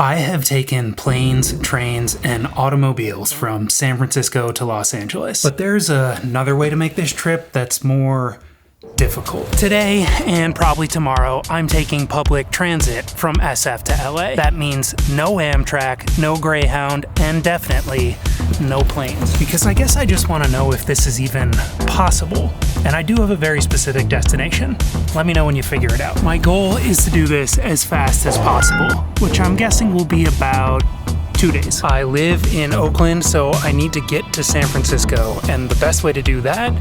I have taken planes, trains, and automobiles from San Francisco to Los Angeles. But there's another way to make this trip that's more difficult. Today, and probably tomorrow, I'm taking public transit from SF to LA. That means no Amtrak, no Greyhound, and definitely no planes. Because I guess I just want to know if this is even possible. And I do have a very specific destination. Let me know when you figure it out. My goal is to do this as fast as possible, which I'm guessing will be about 2 days. I live in Oakland, so I need to get to San Francisco, and the best way to do that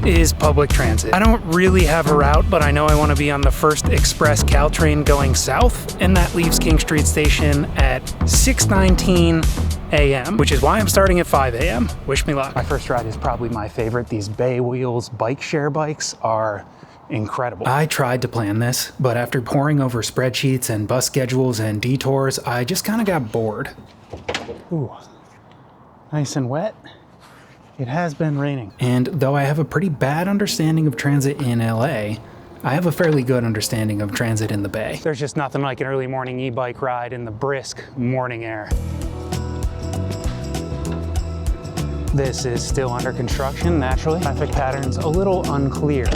is public transit. I don't really have a route, but I know I want to be on the first express Caltrain going south, and that leaves King Street Station at 6:19 a.m., which is why I'm starting at 5 a.m. Wish me luck. My first ride is probably my favorite. These Bay Wheels bike share bikes are incredible. I tried to plan this, but after poring over spreadsheets and bus schedules and detours, I just kind of got bored. Ooh, nice and wet. It has been raining. And though I have a pretty bad understanding of transit in LA, I have a fairly good understanding of transit in the Bay. There's just nothing like an early morning e-bike ride in the brisk morning air. This is still under construction, naturally. Traffic patterns a little unclear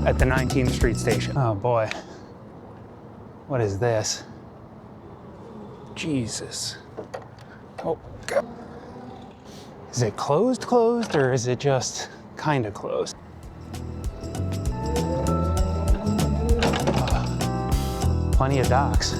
at the 19th Street station. Oh boy. What is this? Jesus. Oh, God. Is it closed, or is it just kind of closed? Plenty of docks.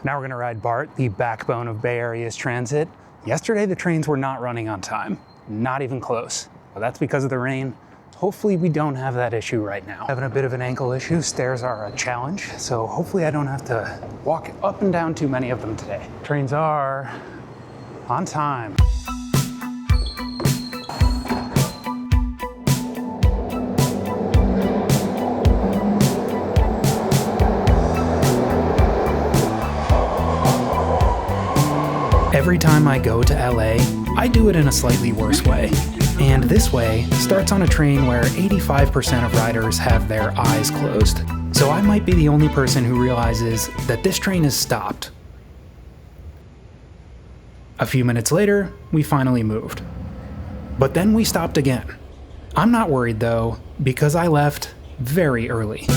Now we're gonna ride BART, the backbone of Bay Area's transit. Yesterday, the trains were not running on time, not even close. Well, that's because of the rain. Hopefully we don't have that issue right now. Having a bit of an ankle issue. Stairs are a challenge, so hopefully I don't have to walk up and down too many of them today. Trains are on time. Every time I go to LA, I do it in a slightly worse way. And this way starts on a train where 85% of riders have their eyes closed. So I might be the only person who realizes that this train is stopped. A few minutes later, we finally moved. But then we stopped again. I'm not worried though, because I left very early.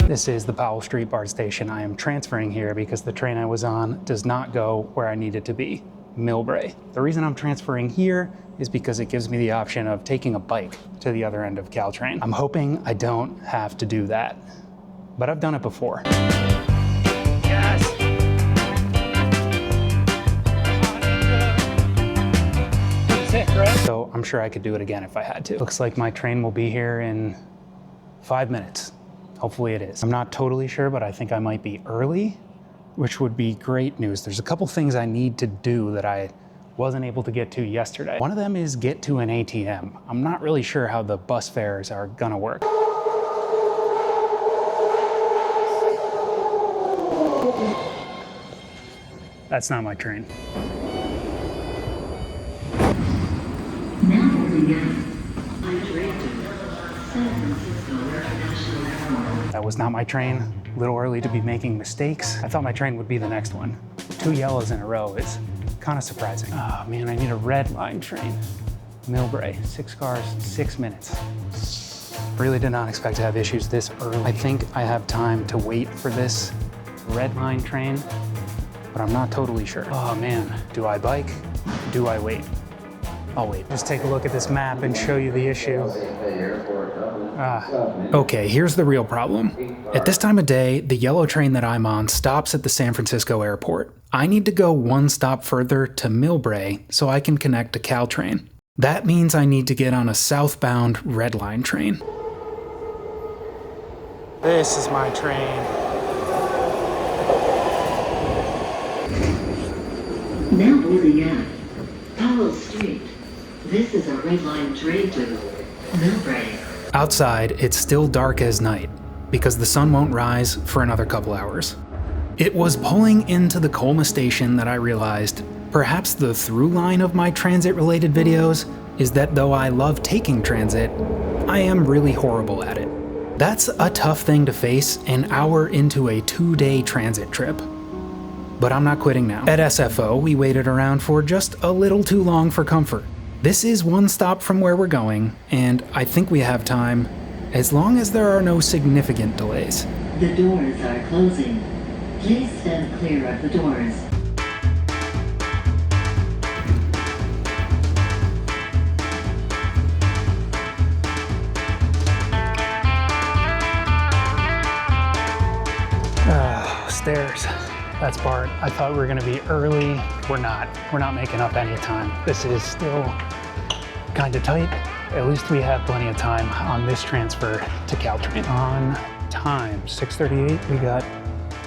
This is the Powell Street BART station. I am transferring here because the train I was on does not go where I need it to be, Millbrae. The reason I'm transferring here is because it gives me the option of taking a bike to the other end of Caltrain. I'm hoping I don't have to do that, but I've done it before. Yes! Sick, right? So I'm sure I could do it again if I had to. Looks like my train will be here in 5 minutes. Hopefully it is. I'm not totally sure, but I think I might be early, which would be great news. There's a couple things I need to do that I wasn't able to get to yesterday. One of them is get to an ATM. I'm not really sure how the bus fares are gonna work. That's not my train. That was not my train. A little early to be making mistakes. I thought my train would be the next one. 2 yellows in a row is kind of surprising. Oh man, I need a red line train. Millbrae, 6 cars, 6 minutes. Really did not expect to have issues this early. I think I have time to wait for this red line train, but I'm not totally sure. Oh man, do I bike? Do I wait? I'll wait. Just take a look at this map and show you the issue. Okay, here's the real problem. At this time of day, the yellow train that I'm on stops at the San Francisco airport. I need to go one stop further to Millbrae so I can connect to Caltrain. That means I need to get on a southbound red line train. This is my train. Now moving in. Powell Street. This is a red line train to Millbrae. Outside, it's still dark as night because the sun won't rise for another couple hours. It was pulling into the Colma station that I realized perhaps the through line of my transit-related videos is that though I love taking transit, I am really horrible at it. That's a tough thing to face an hour into a 2-day transit trip. But I'm not quitting now. At SFO, we waited around for just a little too long for comfort. This is one stop from where we're going, and I think we have time, as long as there are no significant delays. The doors are closing. Please stand clear of the doors. Stairs. That's BART. I thought we were gonna be early. We're not. We're not making up any time. This is still kind of tight. At least we have plenty of time on this transfer to Caltrain. On time, 6:38, we got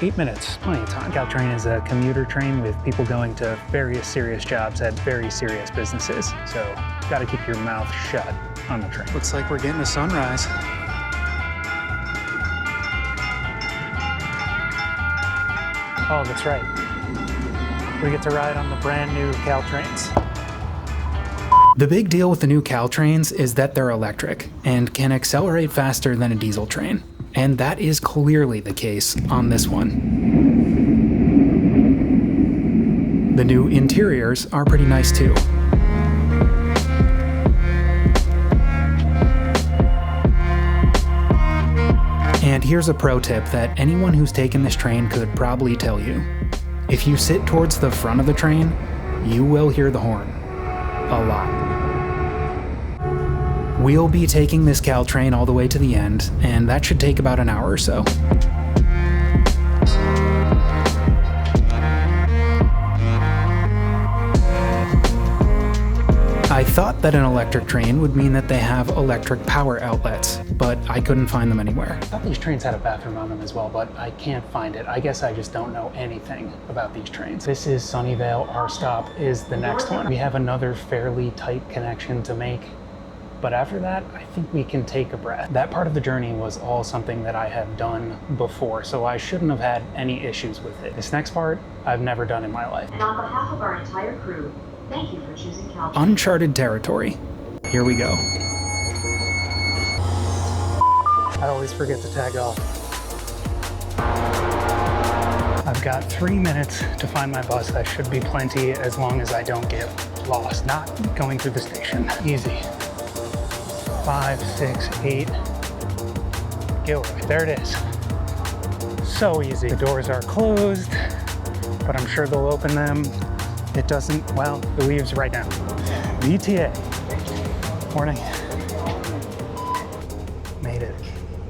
8 minutes, plenty of time. Caltrain is a commuter train with people going to various serious jobs at very serious businesses. So, gotta keep your mouth shut on the train. Looks like we're getting a sunrise. Oh, that's right. We get to ride on the brand new Caltrains. The big deal with the new Caltrains is that they're electric and can accelerate faster than a diesel train. And that is clearly the case on this one. The new interiors are pretty nice too. And here's a pro tip that anyone who's taken this train could probably tell you. If you sit towards the front of the train, you will hear the horn. A lot. We'll be taking this Caltrain all the way to the end, and that should take about an hour or so. I thought that an electric train would mean that they have electric power outlets, but I couldn't find them anywhere. I thought these trains had a bathroom on them as well, but I can't find it. I guess I just don't know anything about these trains. This is Sunnyvale. Our stop is the next one. We have another fairly tight connection to make, but after that, I think we can take a breath. That part of the journey was all something that I have done before, so I shouldn't have had any issues with it. This next part, I've never done in my life. And on behalf of our entire crew, thank you for choosing Caltrain. Uncharted territory. Here we go. I always forget to tag off. I've got 3 minutes to find my bus. That should be plenty as long as I don't get lost. Not going through the station. Easy. 5, 6, 8. Gilroy. There it is. So easy. The doors are closed, but I'm sure they'll open them. It doesn't, well, it leaves right now. VTA. Morning. Made it.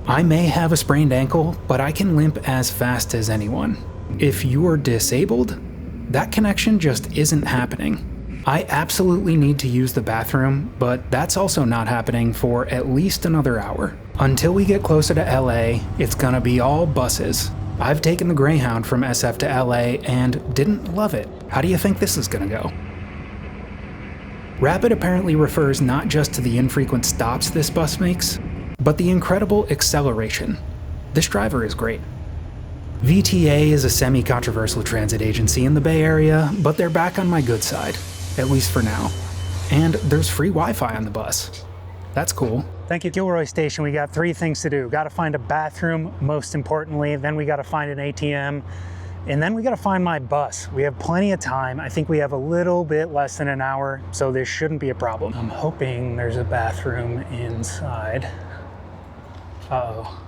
I may have a sprained ankle, but I can limp as fast as anyone. If you're disabled, that connection just isn't happening. I absolutely need to use the bathroom, but that's also not happening for at least another hour. Until we get closer to LA, it's gonna be all buses. I've taken the Greyhound from SF to LA and didn't love it. How do you think this is gonna go? Rapid apparently refers not just to the infrequent stops this bus makes, but the incredible acceleration. This driver is great. VTA is a semi-controversial transit agency in the Bay Area, but they're back on my good side, at least for now. And there's free Wi-Fi on the bus. That's cool. Thank you, Gilroy Station. We got 3 things to do. Gotta find a bathroom, most importantly, then we gotta find an ATM, and then we gotta find my bus. We have plenty of time. I think we have a little bit less than an hour, so this shouldn't be a problem. I'm hoping there's a bathroom inside. Uh-oh.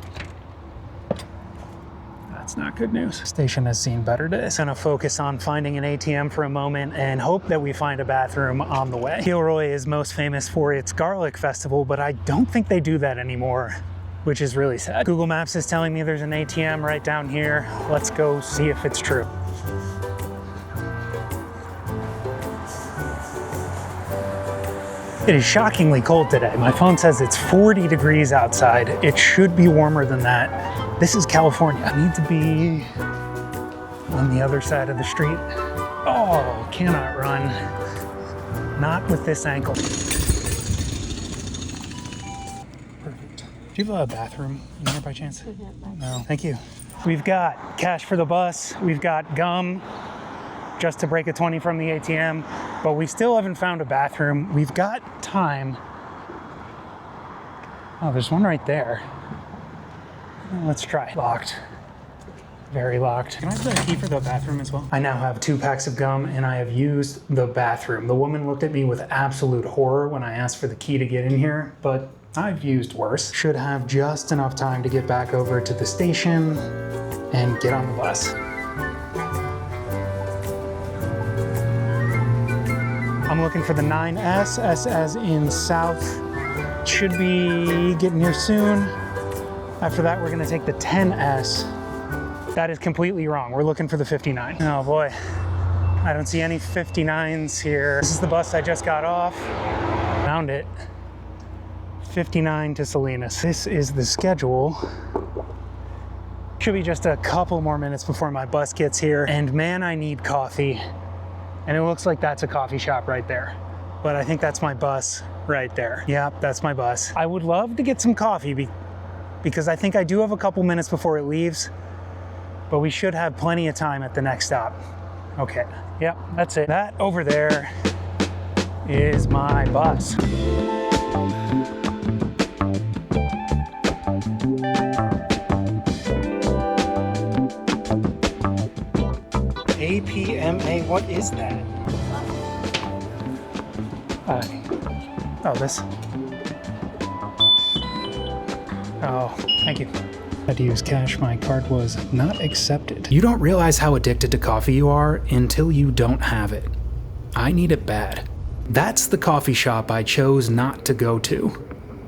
That's not good news. Station has seen better days. Gonna focus on finding an ATM for a moment and hope that we find a bathroom on the way. Gilroy is most famous for its garlic festival, but I don't think they do that anymore, which is really sad. Google Maps is telling me there's an ATM right down here. Let's go see if it's true. It is shockingly cold today. My phone says it's 40 degrees outside. It should be warmer than that. This is California. I need to be on the other side of the street. Oh, cannot run. Not with this ankle. Perfect. Do you have a bathroom in here by chance? No, thank you. We've got cash for the bus. We've got gum just to break a 20 from the ATM, but we still haven't found a bathroom. We've got time. Oh, there's one right there. Let's try. Locked. Very locked. Can I have the key for the bathroom as well? I now have 2 packs of gum and I have used the bathroom. The woman looked at me with absolute horror when I asked for the key to get in here, but I've used worse. Should have just enough time to get back over to the station and get on the bus. I'm looking for the 9S, S as in south. Should be getting here soon. After that, we're gonna take the 10S. That is completely wrong. We're looking for the 59. Oh boy, I don't see any 59s here. This is the bus I just got off. Found it. 59 to Salinas. This is the schedule. Should be just a couple more minutes before my bus gets here. And man, I need coffee. And it looks like that's a coffee shop right there. But I think that's my bus right there. Yep, that's my bus. I would love to get some coffee because I think I do have a couple minutes before it leaves, but we should have plenty of time at the next stop. Okay, yep, that's it. That over there is my bus. APMA, what is that? Oh, this. Oh, thank you. I had to use cash. My card was not accepted. You don't realize how addicted to coffee you are until you don't have it. I need it bad. That's the coffee shop I chose not to go to.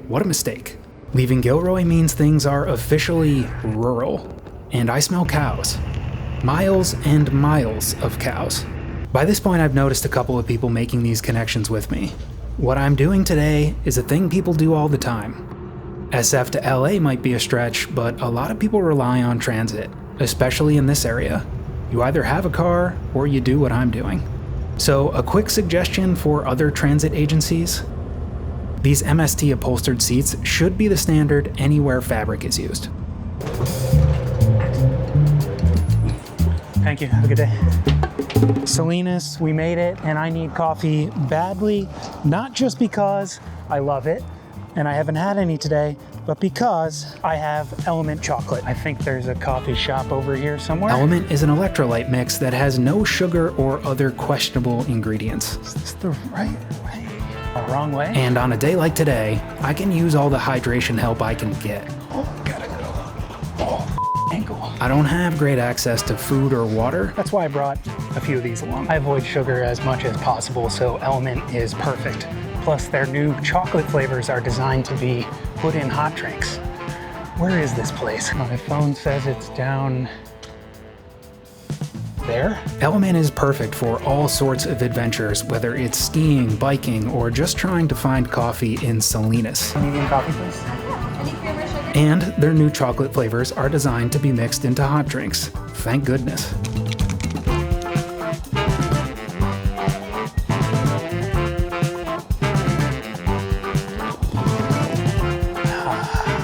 What a mistake. Leaving Gilroy means things are officially rural, and I smell cows. Miles and miles of cows. By this point, I've noticed a couple of people making these connections with me. What I'm doing today is a thing people do all the time. SF to LA might be a stretch, but a lot of people rely on transit, especially in this area. You either have a car or you do what I'm doing. So a quick suggestion for other transit agencies. These MST upholstered seats should be the standard anywhere fabric is used. Thank you, have a good day. Salinas, we made it, and I need coffee badly, not just because I love it, and I haven't had any today, but because I have Element chocolate. I think there's a coffee shop over here somewhere. Element is an electrolyte mix that has no sugar or other questionable ingredients. Is this the right way? Or wrong way? And on a day like today, I can use all the hydration help I can get. Oh, gotta go. Oh, ankle. I don't have great access to food or water. That's why I brought a few of these along. I avoid sugar as much as possible, so Element is perfect. Plus, their new chocolate flavors are designed to be put in hot drinks. Where is this place? My phone says it's down there. Element is perfect for all sorts of adventures, whether it's skiing, biking, or just trying to find coffee in Salinas. Medium coffee, please. And their new chocolate flavors are designed to be mixed into hot drinks. Thank goodness.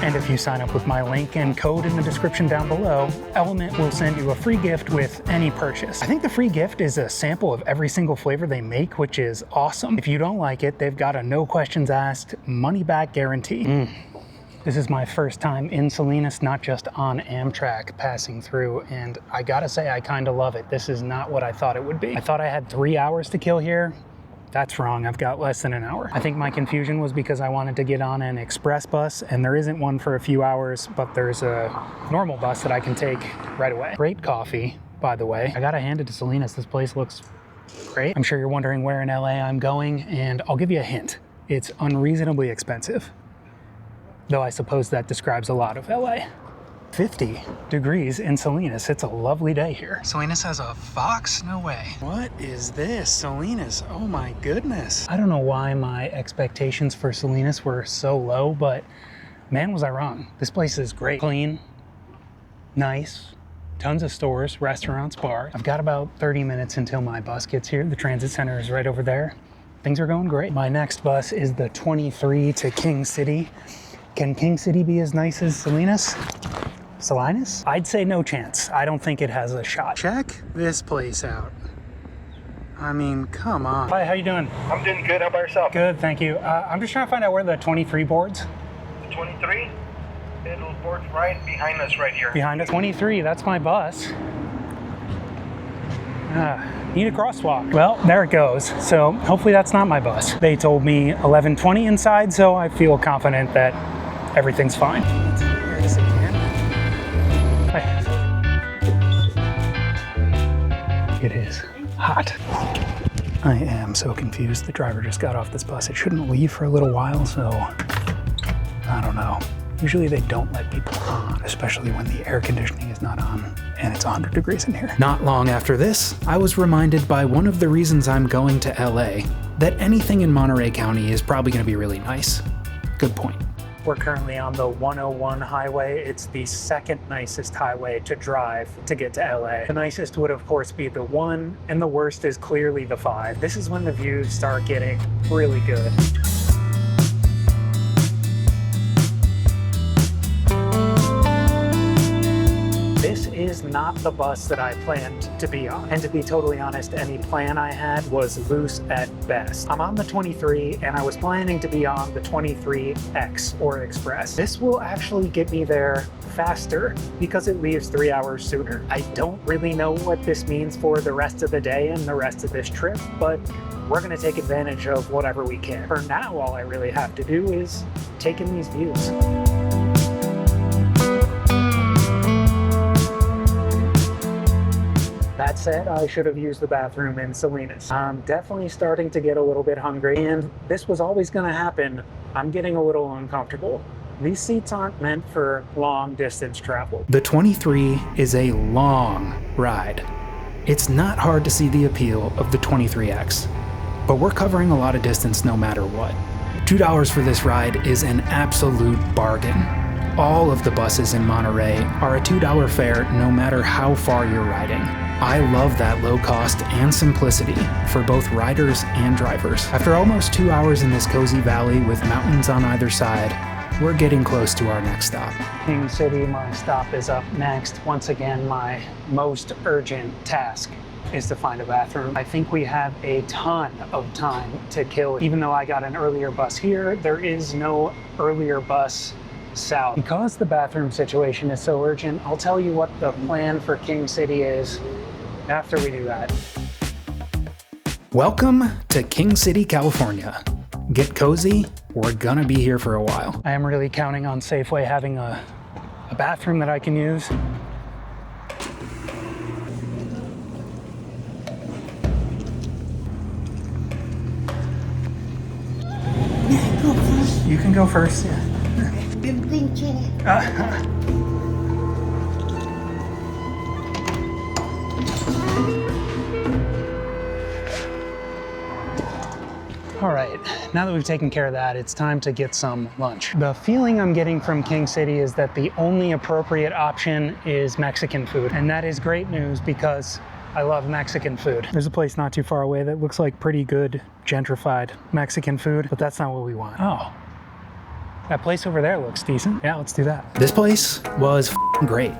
And if you sign up with my link and code in the description down below, Element will send you a free gift with any purchase. I think the free gift is a sample of every single flavor they make, which is awesome. If you don't like it, they've got a no questions asked, money back guarantee. This is my first time in Salinas, not just on Amtrak passing through, and I gotta say, I kinda love it. This is not what I thought it would be. I thought I had 3 hours to kill here. That's wrong, I've got less than an hour. I think my confusion was because I wanted to get on an express bus, and there isn't one for a few hours, but there's a normal bus that I can take right away. Great coffee, by the way. I gotta hand it to Salinas, this place looks great. I'm sure you're wondering where in LA I'm going, and I'll give you a hint. It's unreasonably expensive. Though I suppose that describes a lot of LA. 50 degrees in Salinas. It's a lovely day here. Salinas has a fox? No way. What is this? Salinas, oh my goodness. I don't know why my expectations for Salinas were so low, but man, was I wrong. This place is great. Clean, nice, tons of stores, restaurants, bars. I've got about 30 minutes until my bus gets here. The transit center is right over there. Things are going great. My next bus is the 23 to King City. Can King City be as nice as Salinas? Salinas? I'd say no chance. I don't think it has a shot. Check this place out. I mean, come on. Hi, how you doing? I'm doing good. How about yourself? Good, thank you. I'm just trying to find out where the 23 boards. The 23? It'll board right behind us right here. Behind us? 23, that's my bus. Need a crosswalk. Well, there it goes. So hopefully that's not my bus. They told me 11:20 inside, so I feel confident that everything's fine. Here it is again. It is hot. I am so confused. The driver just got off this bus. It shouldn't leave for a little while, so I don't know. Usually they don't let people on, especially when the air conditioning is not on and it's 100 degrees in here. Not long after this, I was reminded by one of the reasons I'm going to LA that anything in Monterey County is probably going to be really nice. Good point. We're currently on the 101 highway. It's the second nicest highway to drive to get to LA. The nicest would of course be the 1, and the worst is clearly the 5. This is when the views start getting really good. This is not the bus that I planned to be on. And to be totally honest, any plan I had was loose at best. I'm on the 23 and I was planning to be on the 23X or Express. This will actually get me there faster because it leaves 3 hours sooner. I don't really know what this means for the rest of the day and the rest of this trip, but we're gonna take advantage of whatever we can. For now, all I really have to do is take in these views. That said, I should have used the bathroom in Salinas. I'm definitely starting to get a little bit hungry, and this was always going to happen. I'm getting a little uncomfortable. These seats aren't meant for long distance travel. The 23 is a long ride. It's not hard to see the appeal of the 23X, but we're covering a lot of distance no matter what. $2 for this ride is an absolute bargain. All of the buses in Monterey are a $2 fare no matter how far you're riding. I love that low cost and simplicity for both riders and drivers. After almost 2 hours in this cozy valley with mountains on either side, we're getting close to our next stop. King City, my stop is up next. Once again, my most urgent task is to find a bathroom. I think we have a ton of time to kill. Even though I got an earlier bus here, there is no earlier bus south. Because the bathroom situation is so urgent, I'll tell you what the plan for King City is after we do that. Welcome to King City, California. Get cozy, we're gonna be here for a while. I am really counting on Safeway having a bathroom that I can use. Go first. You can go first, yeah. Been thinking it. All right, now that we've taken care of that, it's time to get some lunch. The feeling I'm getting from King City is that the only appropriate option is Mexican food. And that is great news because I love Mexican food. There's a place not too far away that looks like pretty good gentrified Mexican food, but that's not what we want. Oh, that place over there looks decent. Yeah, let's do that. This place was great.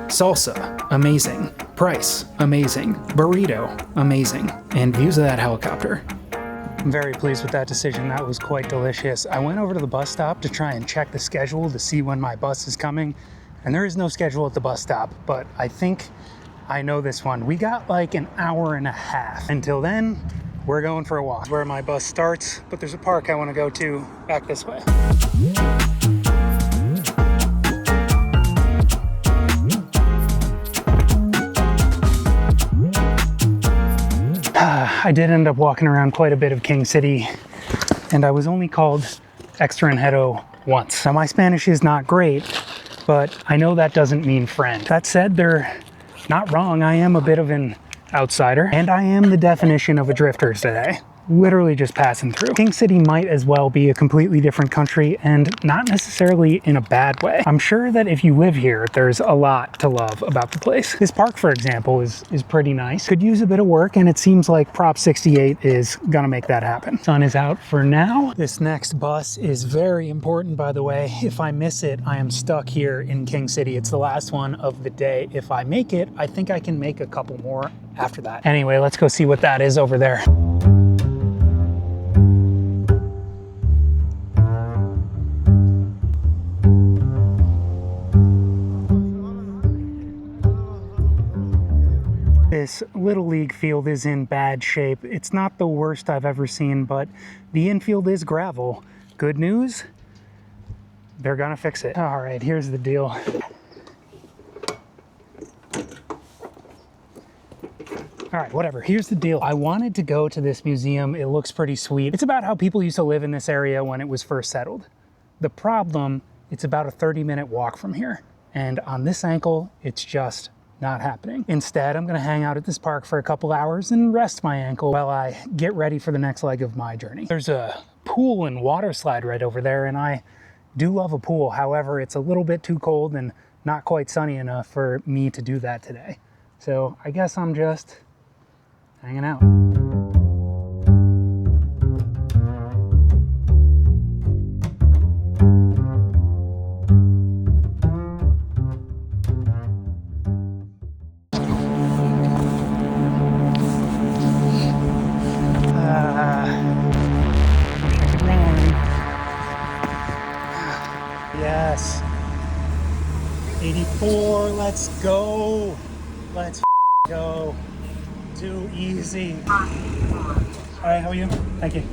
Salsa, amazing. Price, amazing. Burrito, amazing. And views of that helicopter. I'm very pleased with that decision. That was quite delicious. I went over to the bus stop to try and check the schedule to see when my bus is coming. And there is no schedule at the bus stop, but I think I know this one. We got like an hour and a half. Until then, we're going for a walk. Where my bus starts, but there's a park I want to go to back this way. I did end up walking around quite a bit of King City, and I was only called extranjero once. Now my Spanish is not great, but I know that doesn't mean friend. That said, they're not wrong. I am a bit of an outsider, and I am the definition of a drifter today. literally just passing through. King City might as well be a completely different country, and not necessarily in a bad way. I'm sure that if you live here, there's a lot to love about the place. This park, for example, is pretty nice. Could use a bit of work, and it seems like Prop 68 is gonna make that happen. Sun is out for now. This next bus is very important, by the way. If I miss it, I am stuck here in King City. It's the last one of the day. If I make it, I think I can make a couple more after that. Anyway, let's go see what that is over there. This Little League field is in bad shape. It's not the worst I've ever seen, but the infield is gravel. Good news, they're gonna fix it. All right, here's the deal. All right, whatever, here's the deal. I wanted to go to this museum. It looks pretty sweet. It's about how people used to live in this area when it was first settled. The problem, it's about a 30-minute walk from here. And on this ankle, it's just not happening. Instead, I'm gonna hang out at this park for a couple hours and rest my ankle while I get ready for the next leg of my journey. There's a pool and water slide right over there, and I do love a pool. However, it's a little bit too cold and not quite sunny enough for me to do that today. So I guess I'm just hanging out. Yes. 84, let's go. Let's go. Too easy. All right, how are you? Thank you.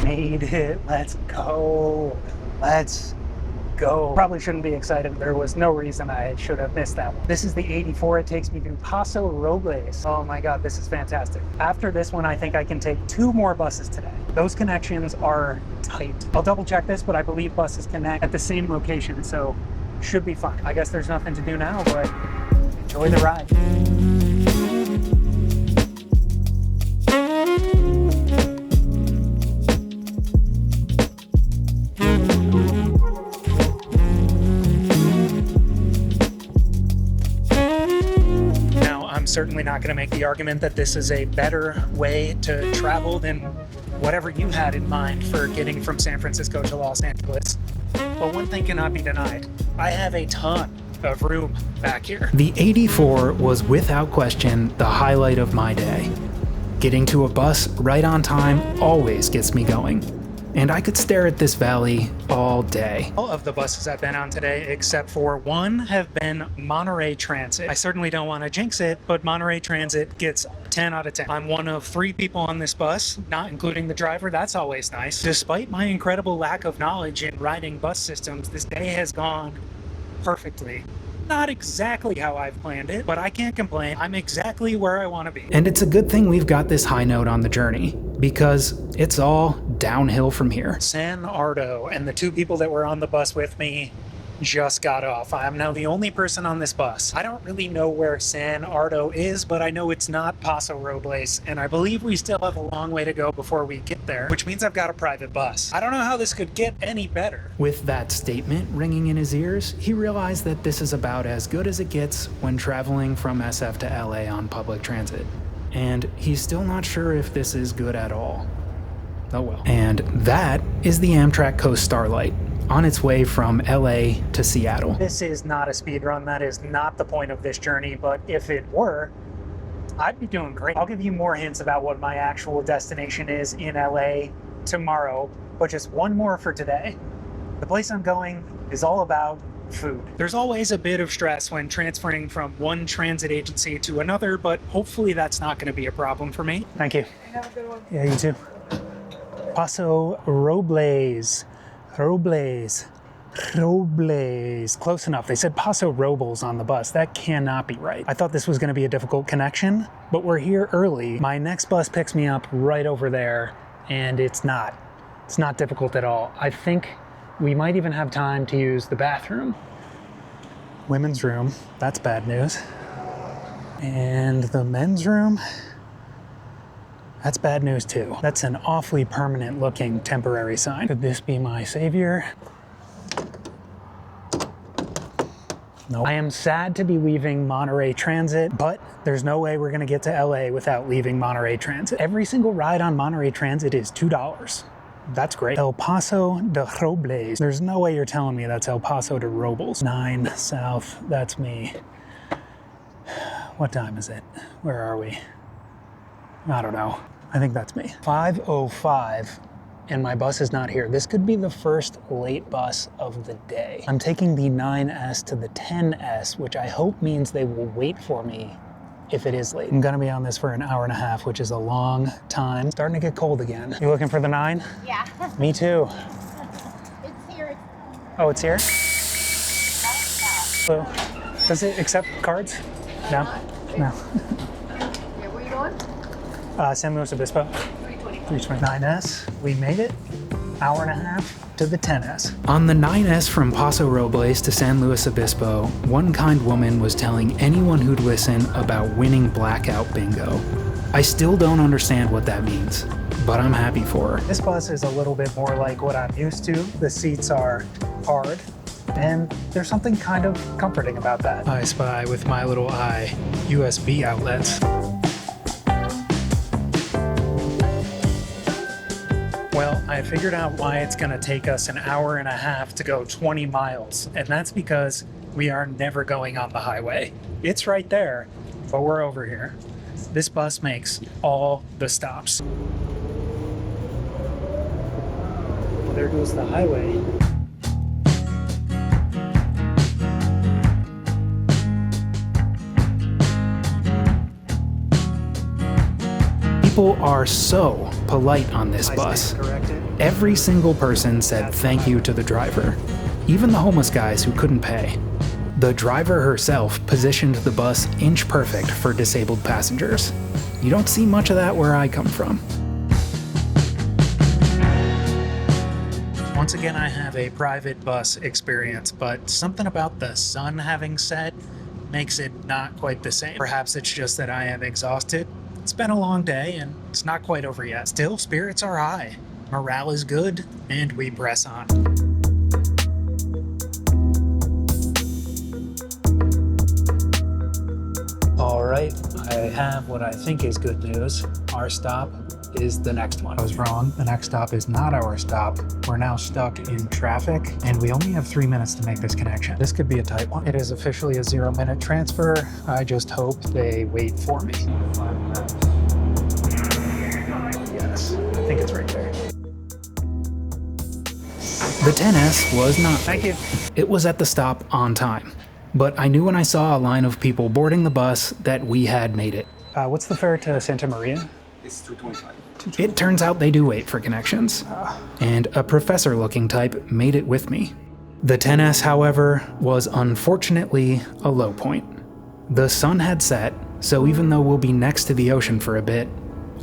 Made it. Let's go. Let's go. Probably shouldn't be excited. There was no reason I should have missed that one. This is the 84. It takes me to Paso, Robles. Oh my God, this is fantastic. After this one, I think I can take 2 more buses today. Those connections are tight. I'll double check this, but I believe buses connect at the same location, so should be fine. I guess there's nothing to do now, but enjoy the ride. Certainly not going to make the argument that this is a better way to travel than whatever you had in mind for getting from San Francisco to Los Angeles. But one thing cannot be denied. I have a ton of room back here. The 84 was without question the highlight of my day. Getting to a bus right on time always gets me going. And I could stare at this valley all day. All of the buses I've been on today, except for one, have been Monterey Transit. I certainly don't want to jinx it, but Monterey Transit gets 10 out of 10. I'm one of 3 people on this bus, not including the driver. That's always nice. Despite my incredible lack of knowledge in riding bus systems, this day has gone perfectly. Not exactly how I've planned it, but I can't complain. I'm exactly where I want to be. And it's a good thing we've got this high note on the journey, because it's all downhill from here. San Ardo and the 2 people that were on the bus with me just got off. I'm now the only person on this bus. I don't really know where San Ardo is, but I know it's not Paso Robles, and I believe we still have a long way to go before we get there, which means I've got a private bus. I don't know how this could get any better. With that statement ringing in his ears, he realized that this is about as good as it gets when traveling from SF to LA on public transit. And he's still not sure if this is good at all. Oh well. And that is the Amtrak Coast Starlight, on its way from LA to Seattle. This is not a speed run. That is not the point of this journey, but if it were, I'd be doing great. I'll give you more hints about what my actual destination is in LA tomorrow, but just one more for today. The place I'm going is all about food. There's always a bit of stress when transferring from one transit agency to another, but hopefully that's not going to be a problem for me. Thank you. Have a good one. Yeah, you too. Paso Robles. Robles. Close enough. They said Paso Robles on the bus. That cannot be right. I thought this was going to be a difficult connection, but we're here early. My next bus picks me up right over there, and it's not. It's not difficult at all. I think we might even have time to use the bathroom. Women's room. That's bad news. And the men's room. That's bad news too. That's an awfully permanent looking temporary sign. Could this be my savior? No. I am sad to be leaving Monterey Transit, but there's no way we're gonna get to LA without leaving Monterey Transit. Every single ride on Monterey Transit is $2. That's great. El Paso de Robles. There's no way you're telling me that's El Paso de Robles. 9 South, that's me. What time is it? Where are we? I don't know. I think that's me. 5:05 and my bus is not here. This could be the first late bus of the day. I'm taking the 9S to the 10S, which I hope means they will wait for me if it is late. I'm gonna be on this for an hour and a half, which is a long time. Starting to get cold again. You looking for the 9? Yeah. Me too. It's here. Oh, it's here? So, does it accept cards? No? No. Yeah, where you going? San Luis Obispo. 329S. We made it. Hour and a half to the 10S. On the 9S from Paso Robles to San Luis Obispo, one kind woman was telling anyone who'd listen about winning blackout bingo. I still don't understand what that means, but I'm happy for her. This bus is a little bit more like what I'm used to. The seats are hard, and there's something kind of comforting about that. I spy with my little eye USB outlets. Well, I figured out why it's gonna take us an hour and a half to go 20 miles, and that's because we are never going on the highway. It's right there, but we're over here. This bus makes all the stops. Well, there goes the highway. People are so polite on this bus. Every single person said thank you to the driver, even the homeless guys who couldn't pay. The driver herself positioned the bus inch perfect for disabled passengers. You don't see much of that where I come from. Once again, I have a private bus experience, but something about the sun having set makes it not quite the same. Perhaps it's just that I am exhausted. It's been a long day and it's not quite over yet. Still, spirits are high, morale is good, and we press on. All right, I have what I think is good news. Our stop is the next one. I was wrong. The next stop is not our stop. We're now stuck in traffic, and we only have 3 minutes to make this connection. This could be a tight one. It is officially a 0-minute transfer. I just hope they wait for me. Yes, I think it's right there. The 10S was not. Thank you. It was at the stop on time, but I knew when I saw a line of people boarding the bus that we had made it. What's the fare to Santa Maria? It's $2.25. It turns out they do wait for connections, and a professor-looking type made it with me. The 10S, however, was unfortunately a low point. The sun had set, so even though we'll be next to the ocean for a bit,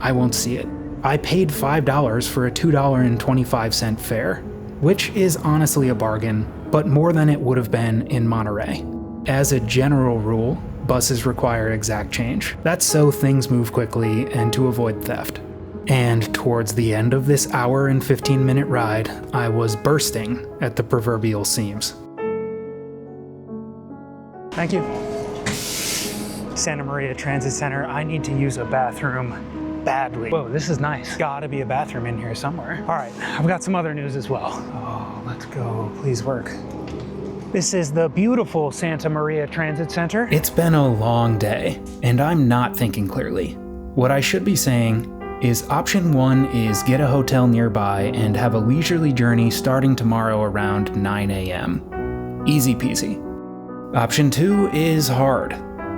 I won't see it. I paid $5 for a $2.25 fare, which is honestly a bargain, but more than it would have been in Monterey. As a general rule, buses require exact change. That's so things move quickly and to avoid theft. And towards the end of this hour and 15-minute ride, I was bursting at the proverbial seams. Thank you. Santa Maria Transit Center, I need to use a bathroom badly. Whoa, this is nice. Gotta be a bathroom in here somewhere. All right, I've got some other news as well. Oh, let's go, please work. This is the beautiful Santa Maria Transit Center. It's been a long day, and I'm not thinking clearly. What I should be saying is option 1 is get a hotel nearby and have a leisurely journey starting tomorrow around 9 a.m. Easy peasy. Option 2 is hard.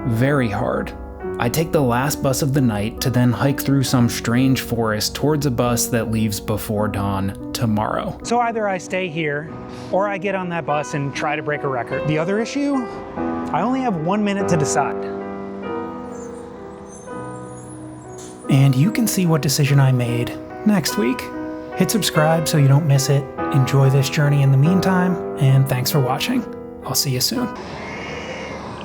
Very hard. I take the last bus of the night to then hike through some strange forest towards a bus that leaves before dawn tomorrow. So either I stay here, or I get on that bus and try to break a record. The other issue? I only have 1 minute to decide. And you can see what decision I made next week. Hit subscribe so you don't miss it. Enjoy this journey in the meantime, and thanks for watching. I'll see you soon.